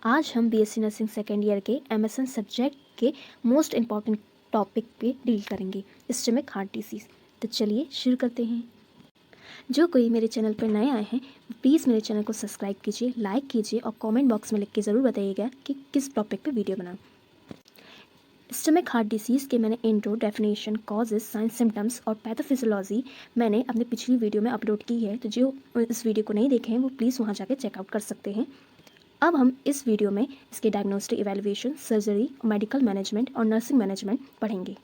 आज हम BSc nursing second year के एमएसएन सब्जेक्ट के मोस्ट इम्पॉर्टेंट टॉपिक पे डील करेंगे, स्टमक हार्ट डिसीज़। तो चलिए शुरू करते हैं। जो कोई मेरे चैनल पर नए आए हैं प्लीज़ मेरे चैनल को सब्सक्राइब कीजिए, लाइक कीजिए और कमेंट बॉक्स में लिख के ज़रूर बताइएगा कि किस टॉपिक पे वीडियो बनाऊं। स्टमक हार्ट डिसीज़ के मैंने intro, definition, causes, science, symptoms और पैथोफिजियोलॉजी मैंने अपने पिछली वीडियो में अपलोड की है। तो जो इस वीडियो को नहीं देखे हैं वो प्लीज़ वहाँ जाके चेकआउट कर सकते हैं। अब हम इस वीडियो में इसके diagnostic evaluation, surgery, medical management और नर्सिंग मैनेजमेंट पढ़ेंगे।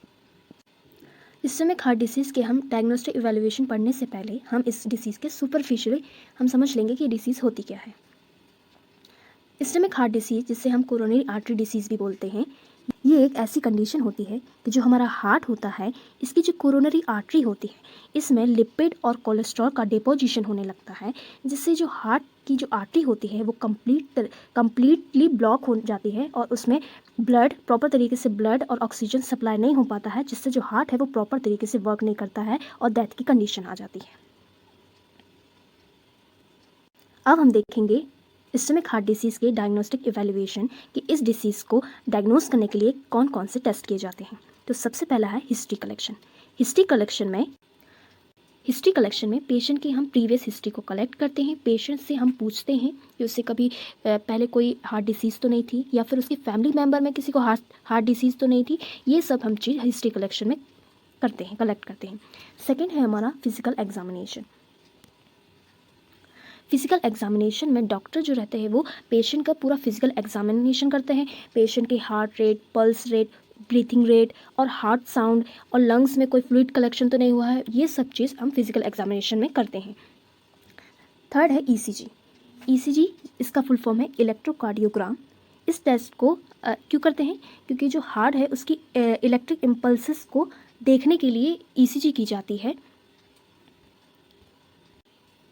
स्टमक हार्ट डिसीज़ के हम डायग्नोस्टिक इवैल्यूएशन पढ़ने से पहले हम इस डिसीज़ के सुपरफिशियली हम समझ लेंगे कि डिसीज़ होती क्या है। स्टमक हार्ट डिसीज़, जिसे हम कोरोनरी आर्टरी डिसीज़ भी बोलते हैं, ये एक ऐसी कंडीशन होती है कि जो हमारा हार्ट होता है, इसकी जो कोरोनरी आर्टरी होती है, इसमें लिपिड और कोलेस्ट्रॉल का डिपोजिशन होने लगता है, जिससे जो हार्ट की जो आर्टरी होती है वो कम्प्लीटली ब्लॉक हो जाती है और उसमें ब्लड प्रॉपर तरीके से ब्लड और ऑक्सीजन सप्लाई नहीं हो पाता है, जिससे जो हार्ट है वो प्रॉपर तरीके से वर्क नहीं करता है और डेथ की कंडीशन आ जाती है। अब हम देखेंगे स्टमक हार्ट डिसीज़ के डायग्नोस्टिक इवैल्यूएशन कि इस डिसीज़ को डायग्नोस करने के लिए कौन कौन से टेस्ट किए जाते हैं। तो सबसे पहला है हिस्ट्री कलेक्शन। हिस्ट्री कलेक्शन में पेशेंट की हम प्रीवियस हिस्ट्री को कलेक्ट करते हैं। पेशेंट से हम पूछते हैं कि उससे कभी पहले कोई हार्ट डिसीज़ तो नहीं थी या फिर उसके फैमिली मेम्बर में किसी को हार्ट डिसीज़ तो नहीं थी। ये सब हम चीज़ हिस्ट्री कलेक्शन में कलेक्ट करते हैं। सेकेंड है हमारा फिजिकल एग्जामिनेशन। फिजिकल एग्जामिनेशन में डॉक्टर जो रहते हैं वो पेशेंट का पूरा फिजिकल एग्जामिनेशन करते हैं। पेशेंट के heart rate, pulse rate, breathing rate और हार्ट साउंड और लंग्स में कोई फ्लूइड कलेक्शन तो नहीं हुआ है, ये सब चीज़ हम फिजिकल एग्जामिनेशन में करते हैं। थर्ड है ईसीजी। ईसीजी इसका फुल फॉर्म है इलेक्ट्रोकार्डियोग्राम। इस टेस्ट को क्यों करते हैं? क्योंकि जो हार्ट है उसकी इलेक्ट्रिक इम्पल्सेस को देखने के लिए ईसीजी की जाती है।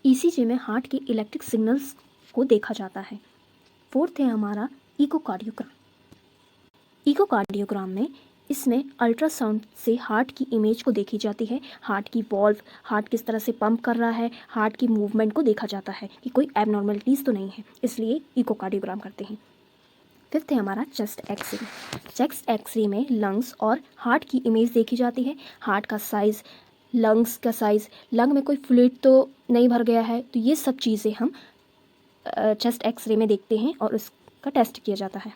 ईसीजी में हार्ट की इलेक्ट्रिक सिग्नल्स को देखा जाता है। फोर्थ है हमारा इकोकार्डियोग्राम। इकोकार्डियोग्राम में इसमें अल्ट्रासाउंड से हार्ट की इमेज को देखी जाती है। हार्ट की वॉल्व, हार्ट किस तरह से पंप कर रहा है, हार्ट की मूवमेंट को देखा जाता है कि कोई एबनॉर्मलिटीज़ तो नहीं है, इसलिए इकोकार्डियोग्राम करते हैं। फिफ्थ है हमारा चेस्ट एक्सरे। चेस्ट एक्सरे में लंग्स और हार्ट की इमेज देखी जाती है। हार्ट का साइज़, लंग्स का साइज़, लंग में कोई फ्लूइड तो नहीं भर गया है, तो ये सब चीज़ें हम चेस्ट एक्सरे में देखते हैं और उसका टेस्ट किया जाता है।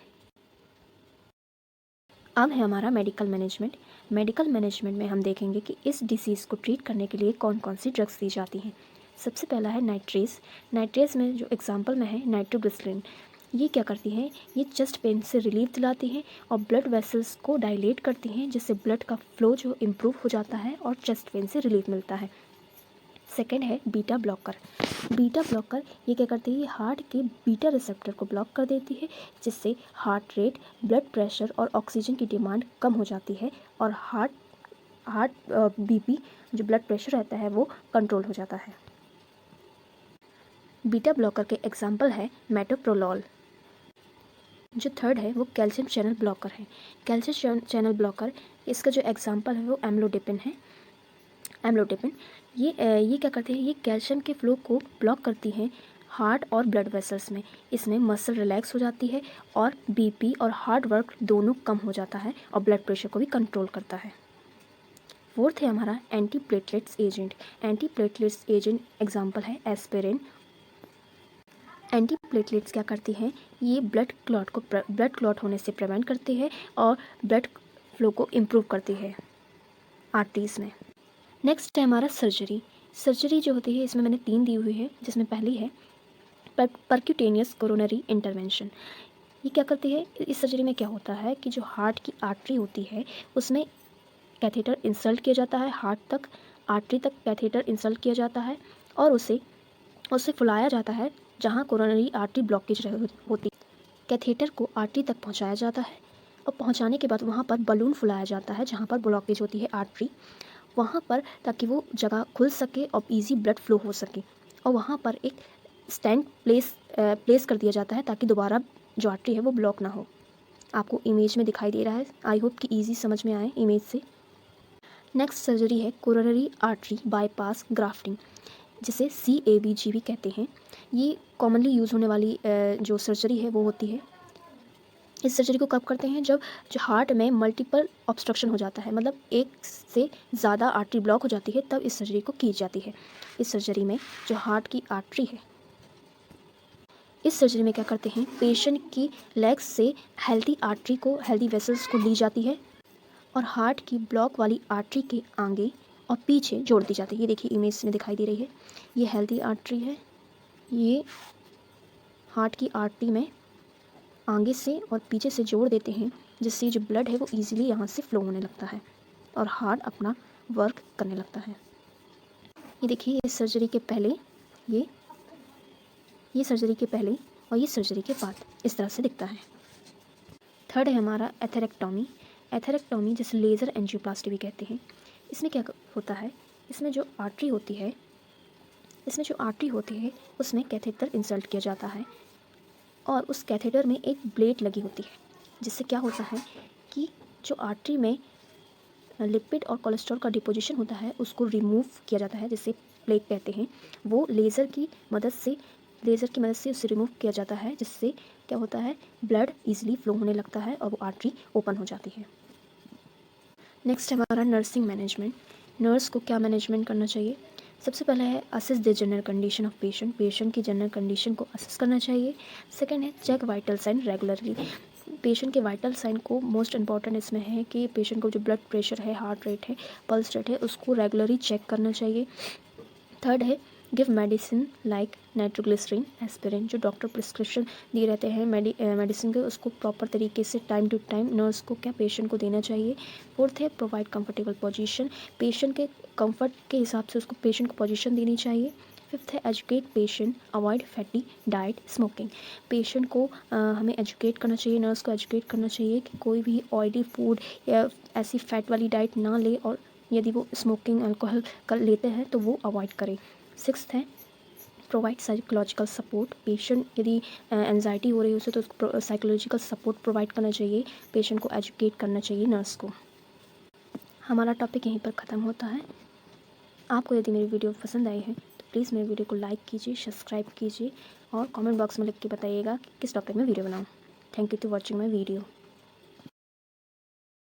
अब है हमारा मेडिकल मैनेजमेंट। मेडिकल मैनेजमेंट में हम देखेंगे कि इस डिसीज़ को ट्रीट करने के लिए कौन कौन सी ड्रग्स दी जाती हैं। सबसे पहला है नाइट्रेस। नाइट्रेस में जो एग्जांपल में है नाइट्रोग्लिसरीन। ये क्या करती है? ये चेस्ट पेन से रिलीफ दिलाती है और ब्लड वेसल्स को डायलेट करती हैं, जिससे ब्लड का फ्लो जो इम्प्रूव हो जाता है और चेस्ट पेन से रिलीफ मिलता है। सेकेंड है बीटा ब्लॉकर। बीटा ब्लॉकर ये क्या करती है? हार्ट के बीटा रिसेप्टर को ब्लॉक कर देती है, जिससे हार्ट रेट, ब्लड प्रेशर और ऑक्सीजन की डिमांड कम हो जाती है और हार्ट बीपी जो ब्लड प्रेशर रहता है वो कंट्रोल हो जाता है। बीटा ब्लॉकर के एग्जाम्पल है मेटोप्रोलोल। जो थर्ड है वो कैल्शियम चैनल ब्लॉकर है। कैल्शियम चैनल ब्लॉकर इसका जो एग्जाम्पल है वो एम्लोडिपिन है। एम्लोडिपिन ये क्या करते हैं? ये कैल्शियम के फ्लो को ब्लॉक करती हैं हार्ट और ब्लड वेसल्स में। इसमें मसल रिलैक्स हो जाती है और बीपी और हार्ट वर्क दोनों कम हो जाता है और ब्लड प्रेशर को भी कंट्रोल करता है। फोर्थ है हमारा anti platelets agent. Anti platelets agent example है एस्पिरिन। एंटी प्लेटलेट्स क्या करती हैं? ये ब्लड क्लॉट होने से प्रिवेंट करती है और ब्लड फ्लो को इम्प्रूव करती है आर्टरीज में। नेक्स्ट है हमारा सर्जरी। सर्जरी जो होती है इसमें मैंने 3 दी हुई है, जिसमें पहली है परक्यूटेनियस कोरोनरी इंटरवेंशन। ये क्या करती है? इस सर्जरी में क्या होता है कि जो हार्ट की आर्टरी होती है उसमें कैथेटर इंसर्ट किया जाता है, हार्ट तक आर्टरी तक कैथेटर इंसर्ट किया जाता है और उसे फुलाया जाता है जहाँ कोरोनरी आर्टरी ब्लॉकेज होती है। कैथेटर को आर्टरी तक पहुँचाया जाता है और पहुँचाने के बाद वहाँ पर बलून फुलाया जाता है जहाँ पर ब्लॉकेज होती है आर्टरी, वहाँ पर, ताकि वो जगह खुल सके और इजी ब्लड फ्लो हो सके। और वहाँ पर एक स्टेंट प्लेस कर दिया जाता है ताकि दोबारा जो आर्टरी है वो ब्लॉक ना हो। आपको इमेज में दिखाई दे रहा है, आई होप कि ईजी समझ में आए इमेज से। नेक्स्ट सर्जरी है कोरोनरी आर्टरी बाईपास ग्राफ्टिंग, जिसे CABG भी कहते हैं। ये कॉमनली यूज़ होने वाली जो सर्जरी है वो होती है इस सर्जरी को कब करते हैं? जब जो हार्ट में मल्टीपल ऑब्स्ट्रक्शन हो जाता है, मतलब एक से ज़्यादा आर्टरी ब्लॉक हो जाती है, तब इस सर्जरी को की जाती है। इस सर्जरी में जो हार्ट की आर्टरी है, इस सर्जरी में क्या करते हैं, पेशेंट की लेग्स से हेल्दी वेसल्स को ली जाती है और हार्ट की ब्लॉक वाली आर्टरी के आगे और पीछे जोड़ दी जाती है। ये देखिए इमेज में दिखाई दे रही है, ये हेल्दी आर्टरी है, ये हार्ट की आर्टरी में आगे से और पीछे से जोड़ देते हैं, जिससे जो ब्लड है वो ईजिली यहाँ से फ्लो होने लगता है और हार्ट अपना वर्क करने लगता है। ये देखिए इस सर्जरी के पहले, ये सर्जरी के पहले और ये सर्जरी के बाद इस तरह से दिखता है। थर्ड है हमारा एथेरेक्टोमी। एथेरेक्टोमी जिसे लेज़र एंजियोप्लास्टी भी कहते हैं। इसमें क्या होता है, इसमें जो आर्टरी होती है उसमें कैथेटर इंसर्ट किया जाता है और उस कैथेटर में एक ब्लेड लगी होती है, जिससे क्या होता है कि जो आर्टरी में लिपिड और कोलेस्ट्रॉल का डिपोजिशन होता है उसको रिमूव किया जाता है, जिसे प्लेग कहते हैं। वो लेज़र की मदद से उसे रिमूव किया जाता है, जिससे क्या होता है, ब्लड ईजिली फ्लो होने लगता है और वो आर्टरी ओपन हो जाती है। नेक्स्ट हमारा नर्सिंग मैनेजमेंट। नर्स को क्या मैनेजमेंट करना चाहिए? सबसे पहला है assess the general condition of patient की जनरल कंडीशन को असेस करना चाहिए। सेकंड है check vital sign regularly. Patient के वाइटल साइन को मोस्ट इंपॉर्टेंट इसमें है कि पेशेंट को जो ब्लड प्रेशर है, हार्ट रेट है, पल्स रेट है, उसको रेगुलरली चेक करना चाहिए। थर्ड है give medicine like nitroglycerin, aspirin, जो डॉक्टर प्रिस्क्रिप्शन दिए रहते हैं मेडिसिन के, उसको प्रॉपर तरीके से टाइम टू टाइम नर्स को क्या पेशेंट को देना चाहिए। फोर्थ है प्रोवाइड कंफर्टेबल पोजीशन, पेशेंट के कंफर्ट के हिसाब से उसको पेशेंट को पोजीशन देनी चाहिए। फिफ्थ है educate patient, avoid fatty diet, smoking. Patient को हमें एजुकेट करना चाहिए, नर्स को एजुकेट करना चाहिए कि कोई भी ऑयली फूड या ऐसी फैट वाली डाइट ना ले, और यदि वो स्मोकिंग अल्कोहल कर लेते हैं तो वो अवॉइड करें। सिक्स्थ है प्रोवाइड साइकोलॉजिकल सपोर्ट, पेशेंट यदि एंजाइटी हो रही है उसे तो उसको साइकोलॉजिकल सपोर्ट प्रोवाइड करना चाहिए, पेशेंट को एजुकेट करना चाहिए नर्स को। हमारा टॉपिक यहीं पर ख़त्म होता है। आपको यदि मेरी वीडियो पसंद आई है तो प्लीज़ मेरी वीडियो को लाइक कीजिए, सब्सक्राइब कीजिए और कमेंट बॉक्स में लिख के बताइएगा कि किस टॉपिक में वीडियो बनाऊँ। Thank you to watching my video.